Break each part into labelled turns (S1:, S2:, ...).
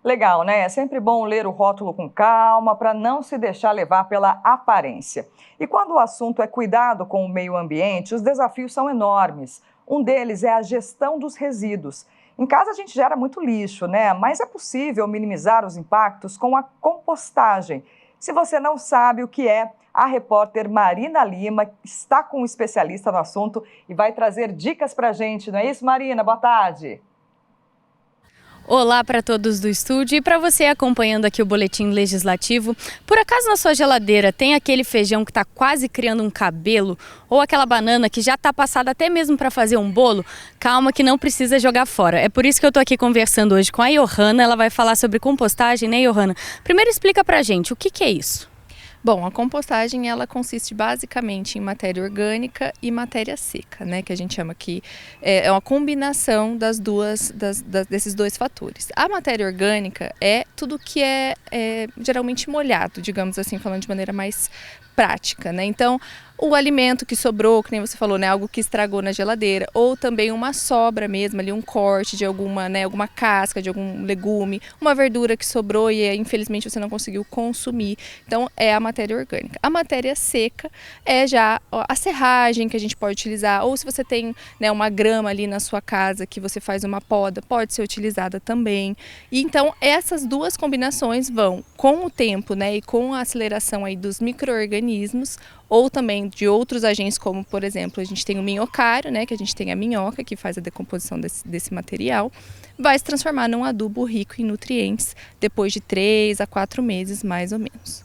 S1: Legal, né? É sempre bom ler o rótulo com calma para não se deixar levar pela aparência. E quando o assunto é cuidado com o meio ambiente, os desafios são enormes. Um deles é a gestão dos resíduos. Em casa a gente gera muito lixo, né? Mas é possível minimizar os impactos com a compostagem. Se você não sabe o que é, a repórter Marina Lima está com um especialista no assunto e vai trazer dicas para a gente. Não é isso, Marina? Boa tarde.
S2: Olá para todos do estúdio e para você acompanhando aqui o Boletim Legislativo. Por acaso na sua geladeira tem aquele feijão que está quase criando um cabelo ou aquela banana que já está passada até mesmo para fazer um bolo? Calma que não precisa jogar fora. É por isso que eu estou aqui conversando hoje com a Johanna. Ela vai falar sobre compostagem, né, Johanna? Primeiro explica para a gente o que é isso.
S3: Bom, a compostagem ela consiste basicamente em matéria orgânica e matéria seca, né? Que a gente chama que é uma combinação desses dois fatores. A matéria orgânica é tudo que é geralmente molhado, digamos assim, falando de maneira mais prática, né? Então, o alimento que sobrou, que nem você falou, né, algo que estragou na geladeira, ou também uma sobra mesmo, ali um corte de alguma, né, alguma casca de algum legume, uma verdura que sobrou e infelizmente você não conseguiu consumir. Então, é a matéria orgânica. A matéria seca é já a serragem que a gente pode utilizar, ou se você tem, né, uma grama ali na sua casa que você faz uma poda, pode ser utilizada também. E então, essas duas combinações vão, com o tempo, né, e com a aceleração aí dos micro-organismos, ou também de outros agentes, como por exemplo, a gente tem o minhocário, né, que a gente tem a minhoca que faz a decomposição desse material, vai se transformar num adubo rico em nutrientes depois de 3 a 4 meses, mais ou menos.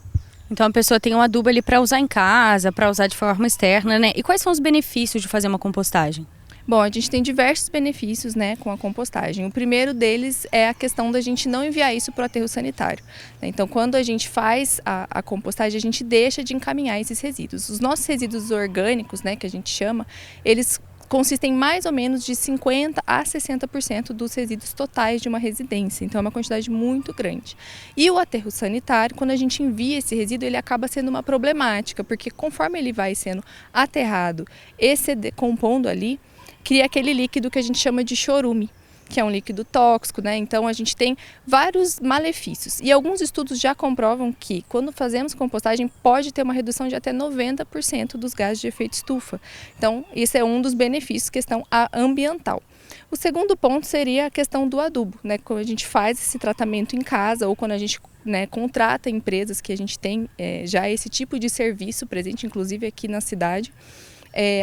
S2: Então a pessoa tem um adubo ali para usar em casa, para usar de forma externa, né? E quais são os benefícios de fazer uma compostagem?
S3: Bom, a gente tem diversos benefícios, né, com a compostagem. O primeiro deles é a questão da gente não enviar isso para o aterro sanitário. Então, quando a gente faz a compostagem, a gente deixa de encaminhar esses resíduos. Os nossos resíduos orgânicos, né, que a gente chama, eles consistem mais ou menos de 50% a 60% dos resíduos totais de uma residência. Então, é uma quantidade muito grande. E o aterro sanitário, quando a gente envia esse resíduo, ele acaba sendo uma problemática, porque conforme ele vai sendo aterrado e se decompondo ali, cria aquele líquido que a gente chama de chorume, que é um líquido tóxico, né? Então a gente tem vários malefícios. E alguns estudos já comprovam que quando fazemos compostagem pode ter uma redução de até 90% dos gases de efeito estufa. Então esse é um dos benefícios, questão ambiental. O segundo ponto seria a questão do adubo, né? Quando a gente faz esse tratamento em casa ou quando a gente, né, contrata empresas que a gente tem já esse tipo de serviço presente, inclusive aqui na cidade,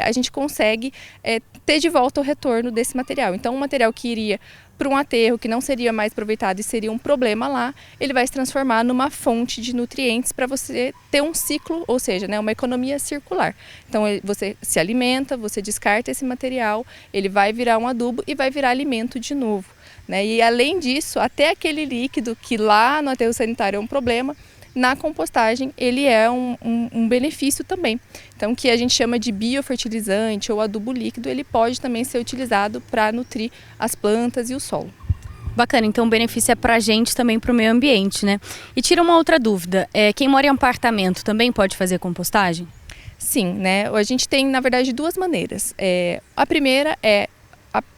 S3: a gente consegue ter de volta o retorno desse material. Então, um material que iria para um aterro, que não seria mais aproveitado e seria um problema lá, ele vai se transformar numa fonte de nutrientes para você ter um ciclo, ou seja, né, uma economia circular. Então, você se alimenta, você descarta esse material, ele vai virar um adubo e vai virar alimento de novo, né? E além disso, até aquele líquido que lá no aterro sanitário é um problema, na compostagem ele é um benefício também. Então, que a gente chama de biofertilizante ou adubo líquido, ele pode também ser utilizado para nutrir as plantas e o solo.
S2: Bacana, então o benefício é para a gente também, para o meio ambiente, né? E tira uma outra dúvida, quem mora em apartamento também pode fazer compostagem?
S3: Sim, né? A gente tem, na verdade, duas maneiras. A primeira é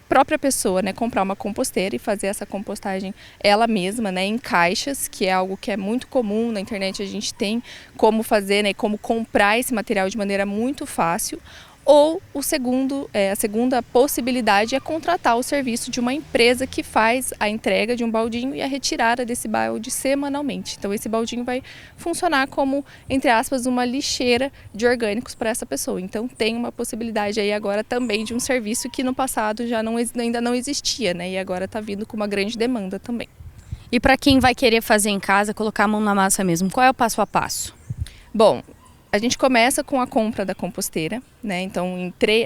S3: própria pessoa, né, comprar uma composteira e fazer essa compostagem ela mesma, né, em caixas, que é algo que é muito comum na internet. A gente tem como fazer, né, como comprar esse material de maneira muito fácil. Ou a segunda possibilidade é contratar o serviço de uma empresa que faz a entrega de um baldinho e a retirada desse balde semanalmente. Então esse baldinho vai funcionar como, entre aspas, uma lixeira de orgânicos para essa pessoa. Então tem uma possibilidade aí agora também de um serviço que no passado ainda não existia, né? E agora está vindo com uma grande demanda também.
S2: E para quem vai querer fazer em casa, colocar a mão na massa mesmo, qual é o passo a passo?
S3: Bom, a gente começa com a compra da composteira, né? Então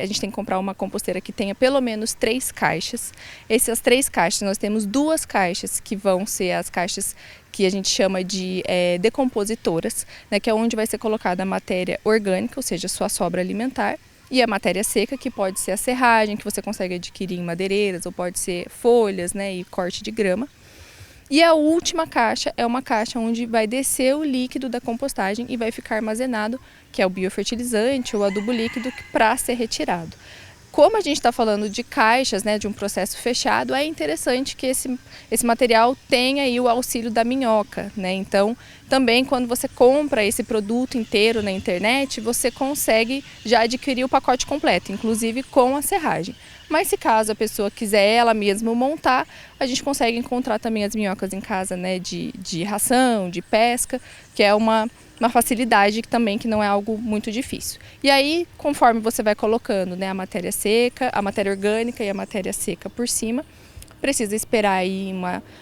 S3: a gente tem que comprar uma composteira que tenha pelo menos 3 caixas. Essas 3 caixas, nós temos 2 caixas que vão ser as caixas que a gente chama de decompositoras, né? Que é onde vai ser colocada a matéria orgânica, ou seja, sua sobra alimentar, e a matéria seca, que pode ser a serragem, que você consegue adquirir em madeireiras, ou pode ser folhas, né? E corte de grama. E a última caixa é uma caixa onde vai descer o líquido da compostagem e vai ficar armazenado, que é o biofertilizante ou adubo líquido, para ser retirado. como a gente está falando de caixas, né, de um processo fechado, é interessante que esse material tenha aí o auxílio da minhoca, né? Então, também quando você compra esse produto inteiro na internet, você consegue já adquirir o pacote completo, inclusive com a serragem. Mas se caso a pessoa quiser ela mesma montar, a gente consegue encontrar também as minhocas em casa, né, de ração, de pesca, que é uma facilidade também, que não é algo muito difícil. E aí, conforme você vai colocando, né, a matéria seca, a matéria orgânica e a matéria seca por cima, precisa esperar aí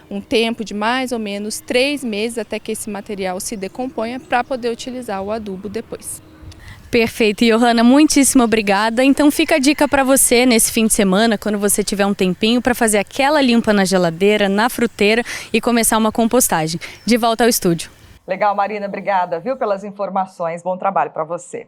S3: um tempo de mais ou menos 3 meses até que esse material se decomponha para poder utilizar o adubo depois.
S2: Perfeito, Johanna, muitíssimo obrigada. Então fica a dica para você nesse fim de semana, quando você tiver um tempinho, para fazer aquela limpa na geladeira, na fruteira e começar uma compostagem. De volta ao estúdio.
S1: Legal, Marina, obrigada, viu, pelas informações. Bom trabalho para você.